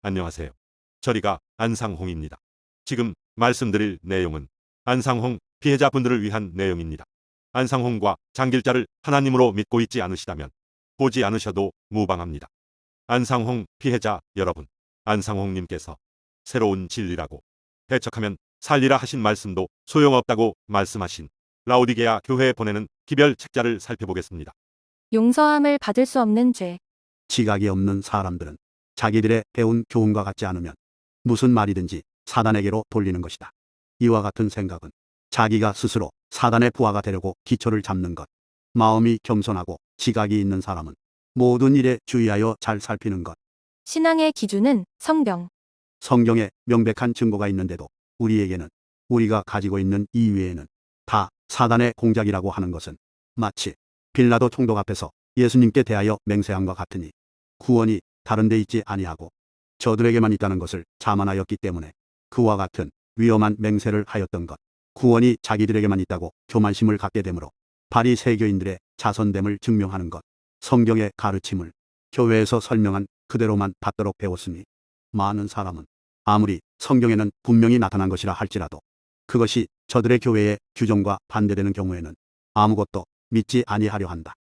안녕하세요. 저리가 안상홍입니다. 지금 말씀드릴 내용은 안상홍 피해자분들을 위한 내용입니다. 안상홍과 장길자를 하나님으로 믿고 있지 않으시다면 보지 않으셔도 무방합니다. 안상홍 피해자 여러분, 안상홍님께서 새로운 진리라고 배척하면 살리라 하신 말씀도 소용없다고 말씀하신 라오디게아 교회에 보내는 기별 책자를 살펴보겠습니다. 용서함을 받을 수 없는 죄. 지각이 없는 사람들은 자기들의 배운 교훈과 같지 않으면 무슨 말이든지 사단에게로 돌리는 것이다. 이와 같은 생각은 자기가 스스로 사단의 부하가 되려고 기초를 잡는 것. 마음이 겸손하고 지각이 있는 사람은 모든 일에 주의하여 잘 살피는 것. 신앙의 기준은 성경. 성경에 명백한 증거가 있는데도 우리에게는 우리가 가지고 있는 이 외에는 다 사단의 공작이라고 하는 것은 마치 빌라도 총독 앞에서 예수님께 대하여 맹세함과 같으니 구원이 다른 데 있지 아니하고 저들에게만 있다는 것을 자만하였기 때문에 그와 같은 위험한 맹세를 하였던 것. 구원이 자기들에게만 있다고 교만심을 갖게 되므로 바리새교인들의 자선됨을 증명하는 것. 성경의 가르침을 교회에서 설명한 그대로만 받도록 배웠으니 많은 사람은 아무리 성경에는 분명히 나타난 것이라 할지라도 그것이 저들의 교회의 규정과 반대되는 경우에는 아무것도 믿지 아니하려 한다.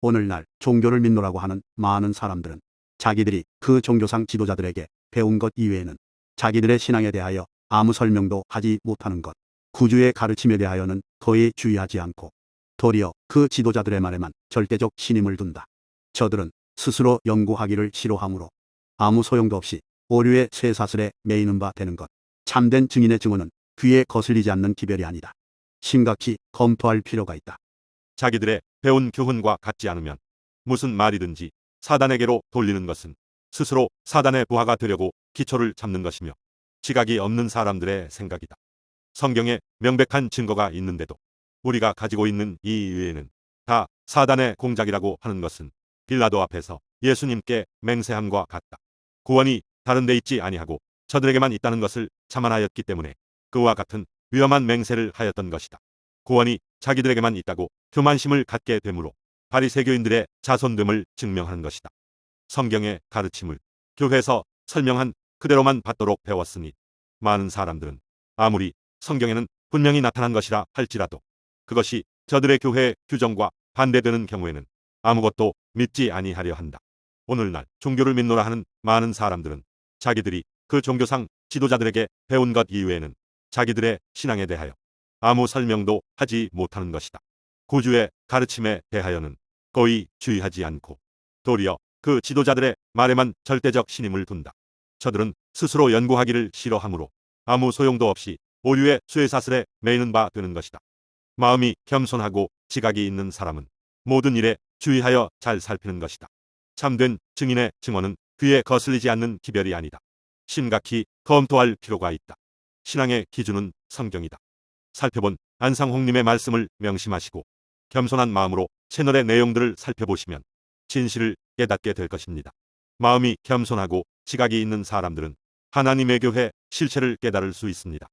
오늘날 종교를 믿노라고 하는 많은 사람들은 자기들이 그 종교상 지도자들에게 배운 것 이외에는 자기들의 신앙에 대하여 아무 설명도 하지 못하는 것. 구주의 가르침에 대하여는 거의 주의하지 않고 도리어 그 지도자들의 말에만 절대적 신임을 둔다. 저들은 스스로 연구하기를 싫어하므로 아무 소용도 없이 오류의 쇠사슬에 매이는 바 되는 것. 참된 증인의 증언은 귀에 거슬리지 않는 기별이 아니다. 심각히 검토할 필요가 있다. 자기들의 배운 교훈과 같지 않으면 무슨 말이든지 사단에게로 돌리는 것은 스스로 사단의 부하가 되려고 기초를 잡는 것이며 지각이 없는 사람들의 생각이다. 성경에 명백한 증거가 있는데도 우리가 가지고 있는 이 이외에는 다 사단의 공작이라고 하는 것은 빌라도 앞에서 예수님께 맹세함과 같다. 구원이 다른 데 있지 아니하고 저들에게만 있다는 것을 자만하였기 때문에 그와 같은 위험한 맹세를 하였던 것이다. 구원이 자기들에게만 있다고 교만심을 갖게 되므로 바리새교인들의 자손됨을 증명하는 것이다. 성경의 가르침을 교회에서 설명한 그대로만 받도록 배웠으니 많은 사람들은 아무리 성경에는 분명히 나타난 것이라 할지라도 그것이 저들의 교회의 규정과 반대되는 경우에는 아무것도 믿지 아니하려 한다. 오늘날 종교를 믿노라 하는 많은 사람들은 자기들이 그 종교상 지도자들에게 배운 것 이외에는 자기들의 신앙에 대하여 아무 설명도 하지 못하는 것이다. 구주의 가르침에 대하여는 거의 주의하지 않고 도리어 그 지도자들의 말에만 절대적 신임을 둔다. 저들은 스스로 연구하기를 싫어하므로 아무 소용도 없이 오류의 쇠사슬에 매이는 바 되는 것이다. 마음이 겸손하고 지각이 있는 사람은 모든 일에 주의하여 잘 살피는 것이다. 참된 증인의 증언은 귀에 거슬리지 않는 기별이 아니다. 심각히 검토할 필요가 있다. 신앙의 기준은 성경이다. 살펴본 안상홍님의 말씀을 명심하시고 겸손한 마음으로 채널의 내용들을 살펴보시면 진실을 깨닫게 될 것입니다. 마음이 겸손하고 지각이 있는 사람들은 하나님의 교회 실체를 깨달을 수 있습니다.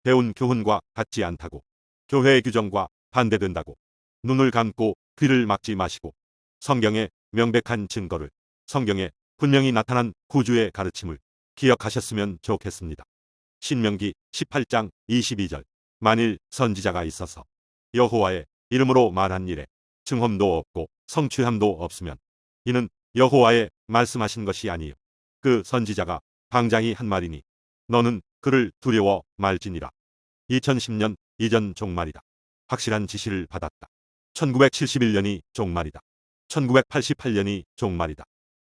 배운 교훈과 같지 않다고 교회의 규정과 반대된다고 눈을 감고 귀를 막지 마시고 성경의 명백한 증거를 성경에 분명히 나타난 구주의 가르침을 기억하셨으면 좋겠습니다. 신명기 18장 22절 만일 선지자가 있어서 여호와의 이름으로 말한 일에 증언도 없고 성취함도 없으면 이는 여호와의 말씀하신 것이 아니요 그 선지자가 방장이 한 말이니 너는 그를 두려워 말지니라. 2010년 이전 종말이다. 확실한 지시를 받았다. 1971년이 종말이다. 1988년이 종말이다.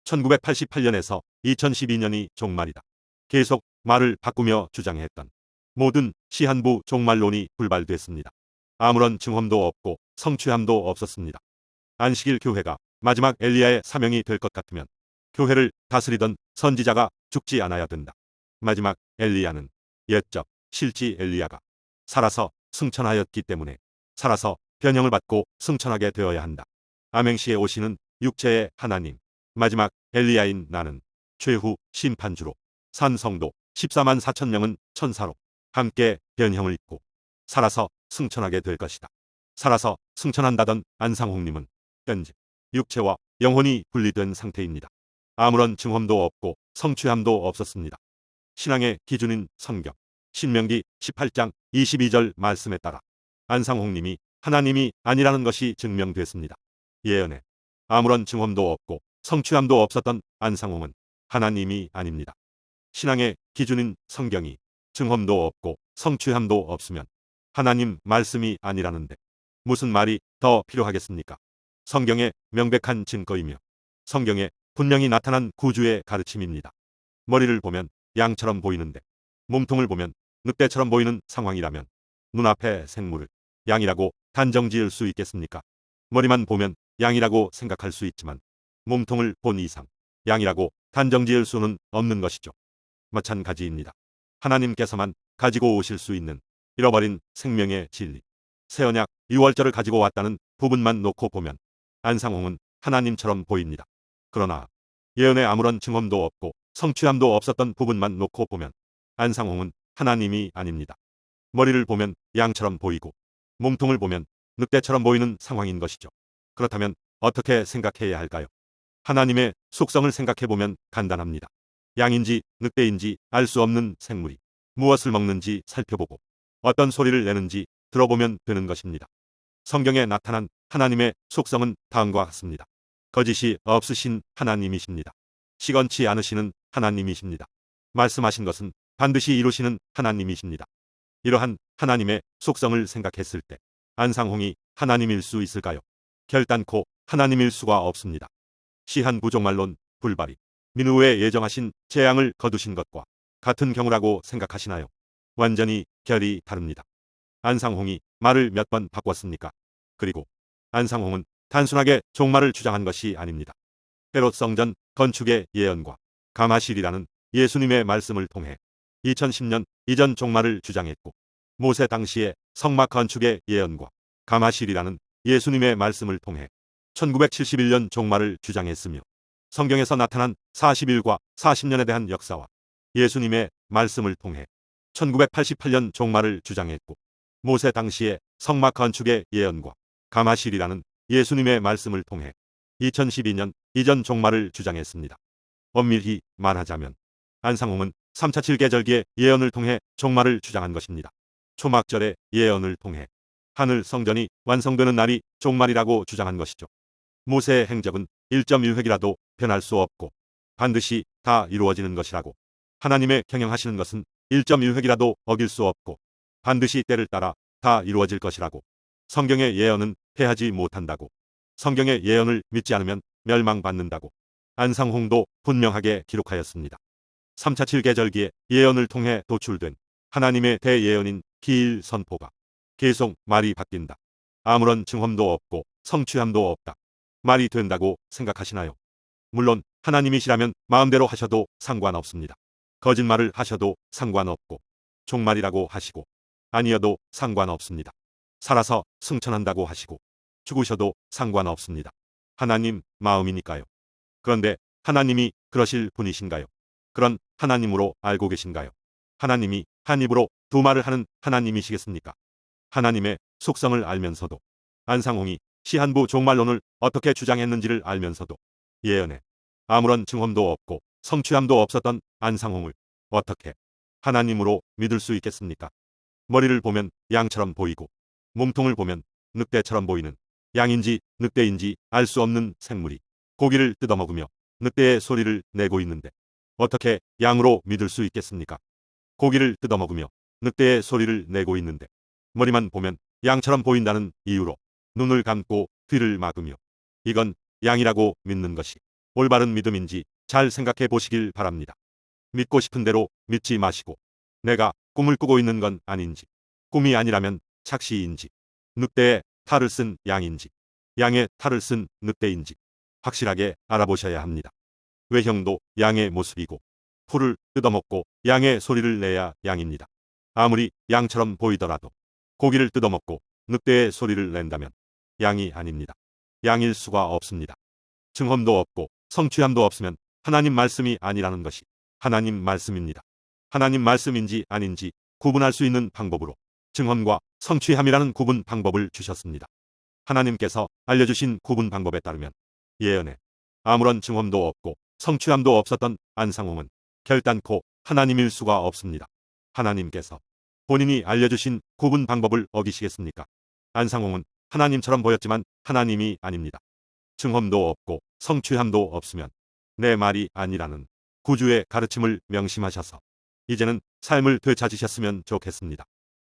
1988년에서 2012년이 종말이다. 계속 말을 바꾸며 주장했던 모든 시한부 종말론이 불발됐습니다. 아무런 증언도 없고 성취함도 없었습니다. 안식일 교회가 마지막 엘리야의 사명이 될 것 같으면 교회를 다스리던 선지자가 죽지 않아야 된다. 마지막 엘리야는 옛적 실지 엘리야가 살아서 승천하였기 때문에 살아서 변형을 받고 승천하게 되어야 한다. 암행시에 오시는 육체의 하나님, 마지막 엘리야인 나는 최후 심판주로 산 성도 14만 4천 명은 천사로 함께 변형을 입고 살아서 승천하게 될 것이다. 살아서 승천한다던 안상홍님은 현재 육체와 영혼이 분리된 상태입니다. 아무런 증험도 없고 성취함도 없었습니다. 신앙의 기준인 성경 신명기 18장 22절 말씀에 따라 안상홍님이 하나님이 아니라는 것이 증명됐습니다. 예언에 아무런 증험도 없고 성취함도 없었던 안상홍은 하나님이 아닙니다. 신앙의 기준인 성경이 증험도 없고 성취함도 없으면 하나님 말씀이 아니라는데 무슨 말이 더 필요하겠습니까? 성경의 명백한 증거이며 성경에 분명히 나타난 구주의 가르침입니다. 머리를 보면 양처럼 보이는데 몸통을 보면 늑대처럼 보이는 상황이라면 눈앞의 생물을 양이라고 단정지을 수 있겠습니까? 머리만 보면 양이라고 생각할 수 있지만 몸통을 본 이상 양이라고 단정지을 수는 없는 것이죠. 마찬가지입니다. 하나님께서만 가지고 오실 수 있는 잃어버린 생명의 진리, 새언약 6월절을 가지고 왔다는 부분만 놓고 보면 안상홍은 하나님처럼 보입니다. 그러나 예언에 아무런 증언도 없고 성취함도 없었던 부분만 놓고 보면 안상홍은 하나님이 아닙니다. 머리를 보면 양처럼 보이고 몸통을 보면 늑대처럼 보이는 상황인 것이죠. 그렇다면 어떻게 생각해야 할까요? 하나님의 속성을 생각해보면 간단합니다. 양인지 늑대인지 알 수 없는 생물이 무엇을 먹는지 살펴보고 어떤 소리를 내는지 들어보면 되는 것입니다. 성경에 나타난 하나님의 속성은 다음과 같습니다. 거짓이 없으신 하나님이십니다. 시건치 않으시는 하나님이십니다. 말씀하신 것은 반드시 이루시는 하나님이십니다. 이러한 하나님의 속성을 생각했을 때 안상홍이 하나님일 수 있을까요? 결단코 하나님일 수가 없습니다. 시한부족말론 불발이 민후에 예정하신 재앙을 거두신 것과 같은 경우라고 생각하시나요? 완전히 결이 다릅니다. 안상홍이 말을 몇 번 바꿨습니까? 그리고 안상홍은 단순하게 종말을 주장한 것이 아닙니다. 헤롯 성전 건축의 예언과 가마실이라는 예수님의 말씀을 통해 2010년 이전 종말을 주장했고 모세 당시의 성막 건축의 예언과 가마실이라는 예수님의 말씀을 통해 1971년 종말을 주장했으며 성경에서 나타난 40일과 40년에 대한 역사와 예수님의 말씀을 통해 1988년 종말을 주장했고 모세 당시의 성막 건축의 예언과 가마실이라는 예수님의 말씀을 통해 2012년 이전 종말을 주장했습니다. 엄밀히 말하자면 안상홍은 3차 7계절기의 예언을 통해 종말을 주장한 것입니다. 초막절의 예언을 통해 하늘 성전이 완성되는 날이 종말이라고 주장한 것이죠. 모세의 행적은 1.1획이라도 변할 수 없고 반드시 다 이루어지는 것이라고 하나님의 경영하시는 것은 1.1획이라도 어길 수 없고 반드시 때를 따라 다 이루어질 것이라고 성경의 예언은 패하지 못한다고 성경의 예언을 믿지 않으면 멸망받는다고 안상홍도 분명하게 기록하였습니다. 3차 7계절기의 예언을 통해 도출된 하나님의 대예언인 기일 선포가 계속 말이 바뀐다. 아무런 증험도 없고 성취함도 없다. 말이 된다고 생각하시나요? 물론 하나님이시라면 마음대로 하셔도 상관없습니다. 거짓말을 하셔도 상관없고 종말이라고 하시고 아니어도 상관없습니다. 살아서 승천한다고 하시고 죽으셔도 상관없습니다. 하나님 마음이니까요. 그런데 하나님이 그러실 분이신가요? 그런 하나님으로 알고 계신가요? 하나님이 한 입으로 두 말을 하는 하나님이시겠습니까? 하나님의 속성을 알면서도 안상홍이 시한부 종말론을 어떻게 주장했는지를 알면서도 예언에 아무런 증언도 없고 성취함도 없었던 안상홍을 어떻게 하나님으로 믿을 수 있겠습니까? 머리를 보면 양처럼 보이고 몸통을 보면 늑대처럼 보이는 양인지 늑대인지 알 수 없는 생물이 고기를 뜯어먹으며 늑대의 소리를 내고 있는데 어떻게 양으로 믿을 수 있겠습니까? 고기를 뜯어먹으며 늑대의 소리를 내고 있는데 머리만 보면 양처럼 보인다는 이유로 눈을 감고 귀를 막으며 이건 양이라고 믿는 것이 올바른 믿음인지 잘 생각해 보시길 바랍니다. 믿고 싶은 대로 믿지 마시고 내가 꿈을 꾸고 있는 건 아닌지 꿈이 아니라면 착시인지 늑대의 탈을 쓴 양인지 양의 탈을 쓴 늑대인지 확실하게 알아보셔야 합니다. 외형도 양의 모습이고 풀을 뜯어먹고 양의 소리를 내야 양입니다. 아무리 양처럼 보이더라도 고기를 뜯어먹고 늑대의 소리를 낸다면 양이 아닙니다. 양일 수가 없습니다. 증언도 없고 성취함도 없으면 하나님 말씀이 아니라는 것이 하나님 말씀입니다. 하나님 말씀인지 아닌지 구분할 수 있는 방법으로 증언과 성취함이라는 구분 방법을 주셨습니다. 하나님께서 알려주신 구분 방법에 따르면 예언에 아무런 증언도 없고 성취함도 없었던 안상홍은 결단코 하나님일 수가 없습니다. 하나님께서 본인이 알려주신 구분 방법을 어기시겠습니까? 안상홍은 하나님처럼 보였지만 하나님이 아닙니다. 증험도 없고 성취함도 없으면 내 말이 아니라는 구주의 가르침을 명심하셔서 이제는 삶을 되찾으셨으면 좋겠습니다.